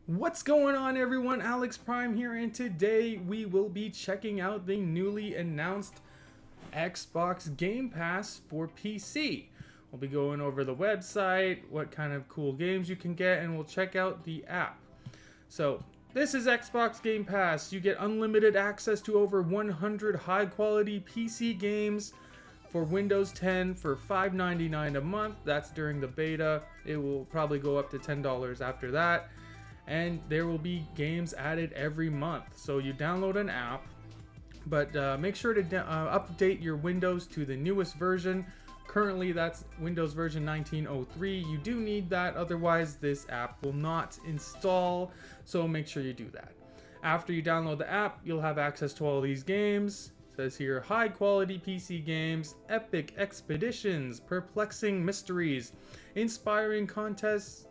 What's going on, everyone? Alex Prime here, and today we will be checking out the newly announced Xbox Game Pass for PC. We'll be going over the website, what kind of cool games you can get, and we'll check out the app. So, this is Xbox Game Pass. You get unlimited access to over 100 high-quality PC games for Windows 10 for $5.99 a month. That's during the beta. It will probably go up to $10 after that. And there will be games added every month. So you download an app, but make sure to update your Windows to the newest version. Currently, that's Windows version 1903. You do need that, otherwise this app will not install, so make sure you do that. After you download the app, you'll have access to all these games. It says here, high quality PC games, epic expeditions, perplexing mysteries, inspiring contests,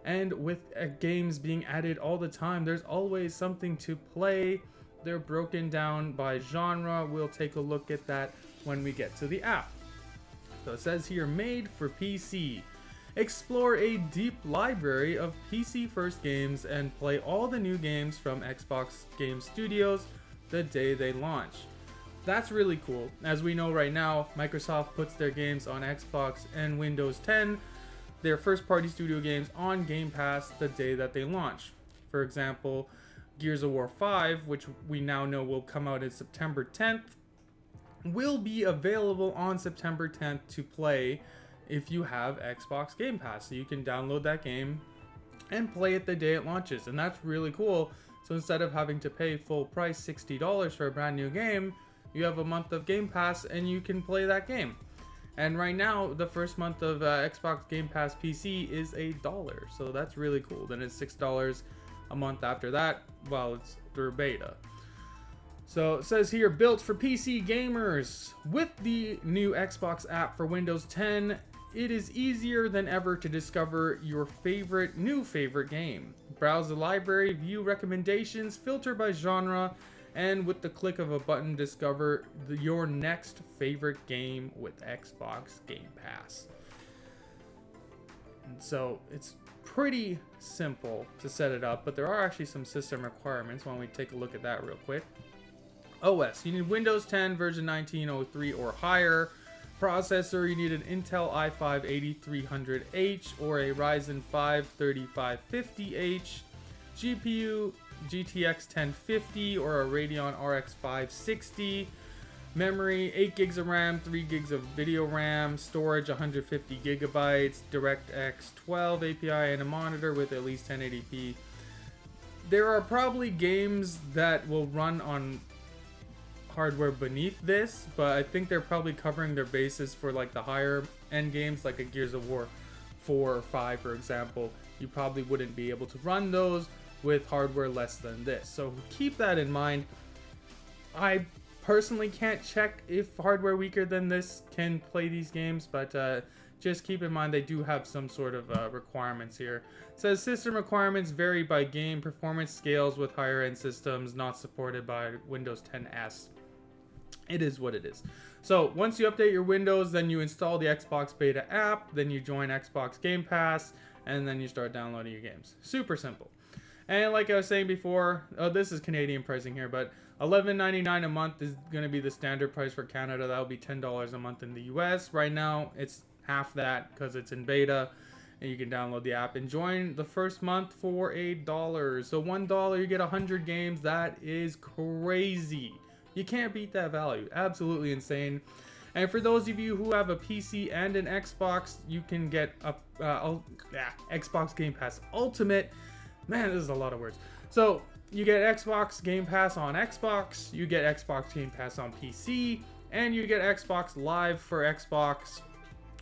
and with games being added all the time, there's always something to play. They're broken down by genre. We'll take a look at that when we get to the app. So it says here, made for PC. Explore a deep library of PC first games and play all the new games from Xbox Game Studios the day they launch. That's really cool. As we know right now, Microsoft puts their games on Xbox and Windows 10, their first-party studio games, on Game Pass the day that they launch. For example, Gears of War 5, which we now know will come out in September 10th, will be available on September 10th to play if you have Xbox Game Pass. So you can download that game and play it the day it launches, and that's really cool. So instead of having to pay full price $60 for a brand new game, you have a month of Game Pass and you can play that game. And right now, the first month of Xbox Game Pass PC is $1, so that's really cool. Then it's $6 a month after that, while it's through beta. So it says here, built for PC gamers. With the new Xbox app for Windows 10, it is easier than ever to discover your new favorite game. Browse the library, view recommendations, filter by genre, and with the click of a button, discover your next favorite game with Xbox Game Pass. And so it's pretty simple to set it up, but there are actually some system requirements. Why don't we take a look at that real quick? OS, you need Windows 10 version 1903 or higher. Processor, you need an Intel i5-8300H or a Ryzen 5 3550H. GPU, GTX 1050 or a Radeon RX 560. Memory, 8 gigs of RAM, 3 gigs of video RAM. Storage, 150 gigabytes. DirectX 12 API and a monitor with at least 1080p. There are probably games that will run on hardware beneath this, but I think they're probably covering their bases for like the higher end games, like a Gears of War 4 or 5, for example. You probably wouldn't be able to run those with hardware less than this, so keep that in mind. I personally can't check if hardware weaker than this can play these games, but just keep in mind they do have some sort of requirements here. It says system requirements vary by game. Performance scales with higher end systems not supported by Windows 10s. It is what it is. So once you update your Windows, then you install the Xbox Beta app, then you join Xbox Game Pass, and then you start downloading your games. Super simple. And like I was saying before, this is Canadian pricing here, but $11.99 a month is going to be the standard price for Canada. That'll be $10 a month in the US. Right now, it's half that because it's in beta, and you can download the app and join the first month for $1. So $1, you get 100 games. That is crazy. You can't beat that value. Absolutely insane. And for those of you who have a PC and an Xbox, you can get Xbox Game Pass Ultimate. Man, this is a lot of words. So you get Xbox Game Pass on Xbox, you get Xbox Game Pass on PC, and you get Xbox Live for Xbox,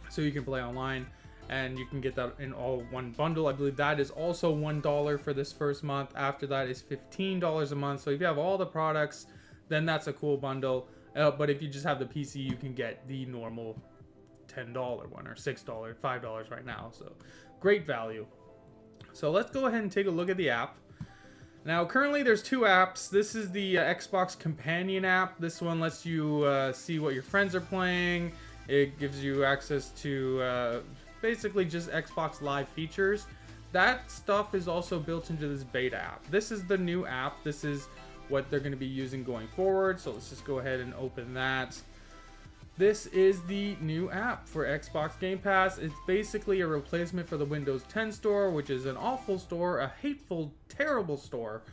so you can play online, and you can get that in all one bundle. I believe that is also $1 for this first month. After that is $15 a month. So if you have all the products, then that's a cool bundle. But if you just have the PC, you can get the normal $10 one or $6, $5 right now. So great value. So let's go ahead and take a look at the app. Now currently there's two apps. This is the Xbox Companion app. This one lets you see what your friends are playing. It gives you access to basically just Xbox Live features. that stuff is also built into this beta app. This is the new app. This is what they're going to be using going forward. So let's just go ahead and open that. This is the new app for Xbox Game Pass. It's basically a replacement for the Windows 10 store, which is an awful store, a hateful, terrible store.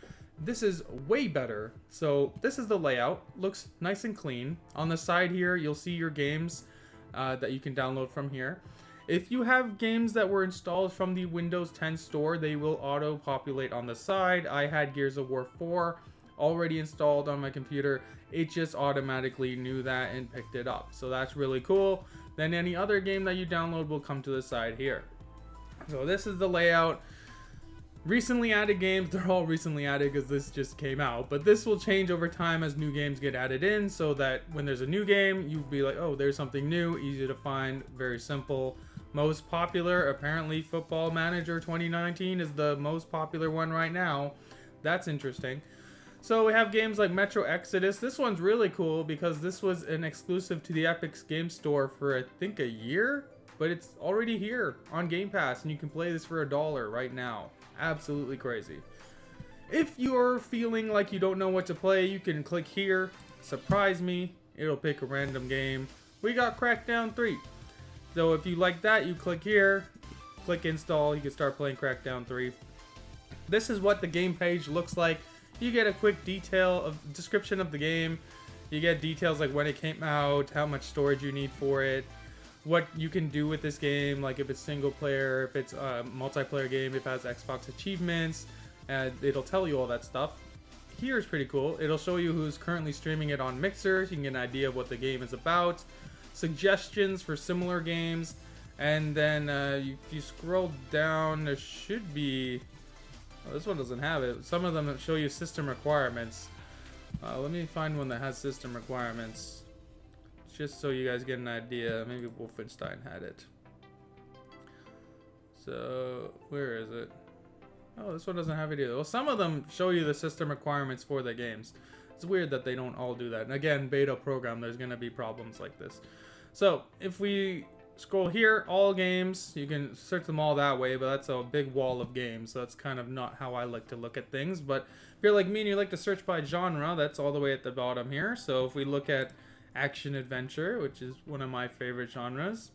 This is way better. So this is the layout. Looks nice and clean. On the side here, you'll see your games that you can download from here. If you have games that were installed from the Windows 10 store, they will auto-populate on the side. I had Gears of War 4 already installed on my computer. It just automatically knew that and picked it up. So that's really cool. Then any other game that you download will come to the side here. So this is the layout. Recently added games, they're all recently added because this just came out. But this will change over time as new games get added in, so that when there's a new game, you'll be like, oh, there's something new, easy to find, very simple. Most popular, apparently Football Manager 2019 is the most popular one right now. That's interesting. So we have games like Metro Exodus. This one's really cool because this was an exclusive to the Epic's Game Store for I think a year, but it's already here on Game Pass and you can play this for $1 right now. Absolutely crazy. If you're feeling like you don't know what to play, you can click here, surprise me, it'll pick a random game. We got Crackdown 3. So if you like that, you click here, click install, you can start playing Crackdown 3. This is what the game page looks like. You get a quick description of the game. You get details like when it came out, how much storage you need for it, what you can do with this game, like if it's single player, if it's a multiplayer game, if it has Xbox achievements, and it'll tell you all that stuff. Here's pretty cool. It'll show you who's currently streaming it on Mixer, so you can get an idea of what the game is about, suggestions for similar games, and then if you scroll down, there should be... Oh, this one doesn't have it. Some of them show you system requirements. Let me find one that has system requirements. Just so you guys get an idea. Maybe Wolfenstein had it. So, where is it? Oh, this one doesn't have it either. Well, some of them show you the system requirements for the games. It's weird that they don't all do that. And again, beta program, there's going to be problems like this. So, if we scroll here, all games, you can search them all that way, but that's a big wall of games, so that's kind of not how I like to look at things. But if you're like me and you like to search by genre, that's all the way at the bottom here. So if we look at action adventure, which is one of my favorite genres,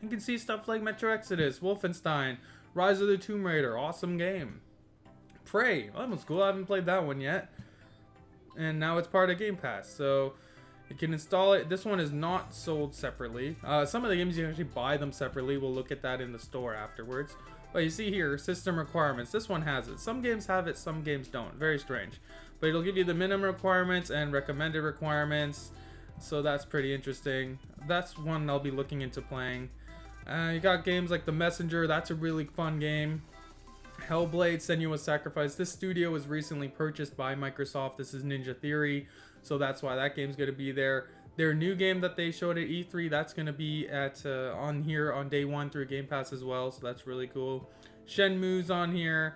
you can see stuff like Metro Exodus, Wolfenstein, Rise of the Tomb Raider, awesome game. Prey, oh, that was cool, I haven't played that one yet, and now it's part of Game Pass, so you can install it. This one is not sold separately. Some of the games you can actually buy them separately. We'll look at that in the store afterwards. But you see here, system requirements. This one has it. Some games have it, some games don't. Very strange. But it'll give you the minimum requirements and recommended requirements. So that's pretty interesting. That's one I'll be looking into playing. You got games like The Messenger. That's a really fun game. Hellblade: Senua's Sacrifice. This studio was recently purchased by Microsoft. This is Ninja Theory. So that's why that game's going to be there. Their new game that they showed at E3, that's going to be at on here on day one through Game Pass as well. So that's really cool. Shenmue's on here.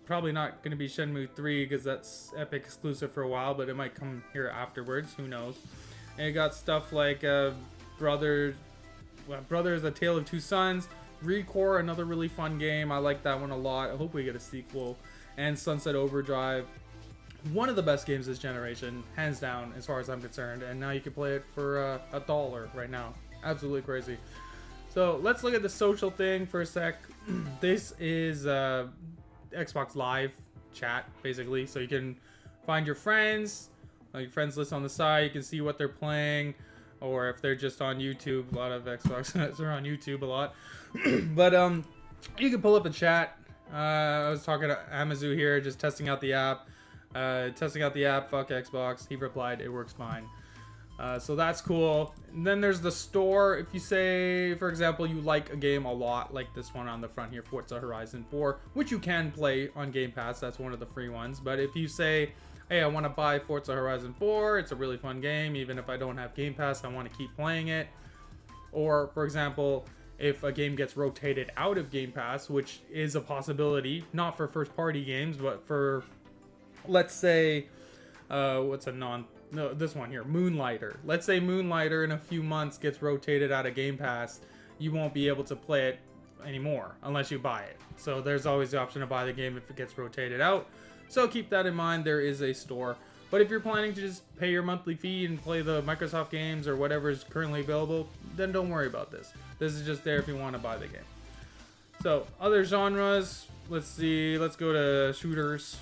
Probably not going to be Shenmue 3 because that's Epic exclusive for a while, but it might come here afterwards. Who knows? And you got stuff like Brothers: A Tale of Two Sons. Recore, another really fun game. I like that one a lot. I hope we get a sequel. And Sunset Overdrive. One of the best games this generation, hands down, as far as I'm concerned. And now you can play it for $1 right now. Absolutely crazy. So let's look at the social thing for a sec. This is Xbox Live chat, basically. So you can find your friends, like your friends list on the side. You can see what they're playing, or if they're just on YouTube. A lot of Xbox guys are on YouTube a lot. But you can pull up a chat. I was talking to Amazu here, just testing out the app. Fuck Xbox. He replied, it works fine. So that's cool. And then there's the store. If you say, for example, you like a game a lot, like this one on the front here, Forza Horizon 4, which you can play on Game Pass. That's one of the free ones. But if you say, hey, I want to buy Forza Horizon 4, it's a really fun game. Even if I don't have Game Pass, I want to keep playing it. Or, for example, if a game gets rotated out of Game Pass, which is a possibility, not for first-party games, but for, let's say, this one here, Moonlighter. Let's say Moonlighter in a few months gets rotated out of Game Pass. You won't be able to play it anymore unless you buy it. So there's always the option to buy the game if it gets rotated out. So keep that in mind. There is a store. But if you're planning to just pay your monthly fee and play the Microsoft games or whatever is currently available, then don't worry about this. This is just there if you want to buy the game. So other genres, let's see. Let's go to shooters.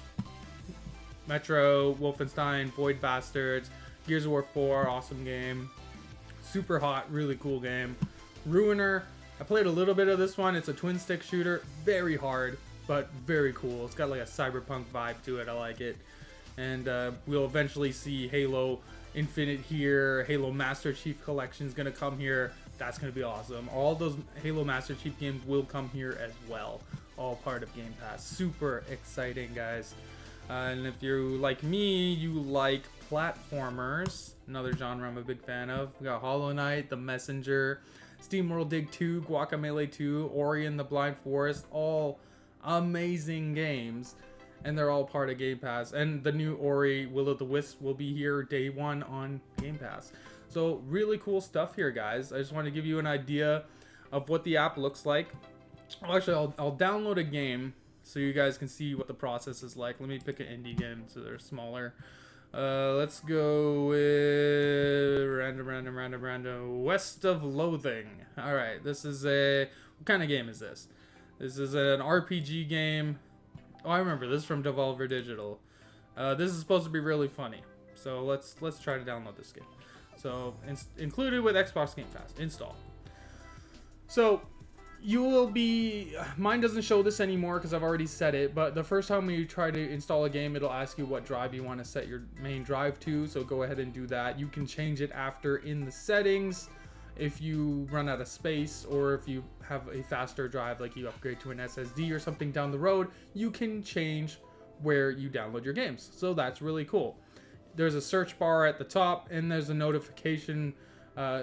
Metro, Wolfenstein, Void Bastards, Gears of War 4, awesome game. Super hot, really cool game. Ruiner, I played a little bit of this one. It's a twin stick shooter, very hard, but very cool. It's got like a cyberpunk vibe to it. I like it. And we'll eventually see Halo Infinite here. Halo Master Chief Collection is going to come here. That's going to be awesome. All those Halo Master Chief games will come here as well. All part of Game Pass. Super exciting, guys. And if you're like me, you like platformers. Another genre I'm a big fan of. We got Hollow Knight, The Messenger, SteamWorld Dig 2, Guacamelee 2, Ori and the Blind Forest. All amazing games. And they're all part of Game Pass. And the new Ori Will of the Wisp will be here day one on Game Pass. So really cool stuff here, guys. I just want to give you an idea of what the app looks like. Actually, I'll download a game so you guys can see what the process is like. Let me pick an indie game so they're smaller. Let's go with random. West of Loathing. All right, this is what kind of game is this? This is an RPG game. Oh, I remember this is from Devolver Digital. This is supposed to be really funny. So let's try to download this game. So included with Xbox Game Pass. Install. So you will be, mine doesn't show this anymore because I've already set it, but the first time you try to install a game, it'll ask you what drive you want to set your main drive to. So go ahead and do that. You can change it after in the settings if you run out of space, or if you have a faster drive, like you upgrade to an SSD or something down the road, you can change where you download your games. So that's really cool. There's a search bar at the top, and there's a notification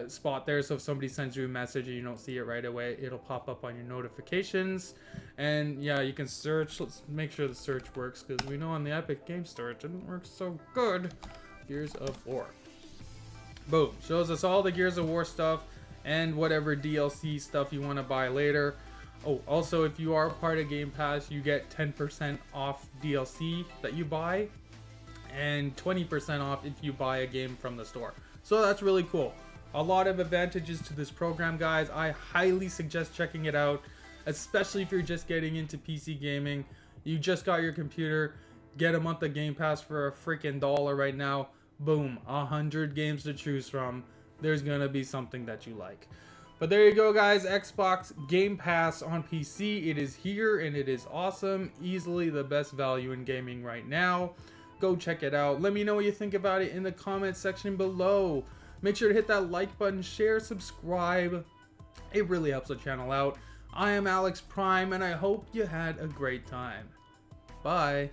spot there. So if somebody sends you a message and you don't see it right away, it'll pop up on your notifications. And yeah, you can search. Let's make sure the search works, because we know on the Epic Game Store it didn't work so good. Gears of War. Boom. Shows us all the Gears of War stuff and whatever DLC stuff you want to buy later. Oh, also, if you are part of Game Pass, you get 10% off DLC that you buy and 20% off if you buy a game from the store. So that's really cool. A lot of advantages to this program, guys. I highly suggest checking it out, especially if you're just getting into PC gaming. You just got your computer, get a month of Game Pass for a freaking $1 right now. Boom, 100 games to choose from. There's gonna be something that you like. But there you go, guys. Xbox Game Pass on PC. It is here and it is awesome. Easily the best value in gaming right now. Go check it out. Let me know what you think about it in the comment section below. Make sure to hit that like button, share, subscribe. It really helps the channel out. I am Alex Prime, and I hope you had a great time. Bye.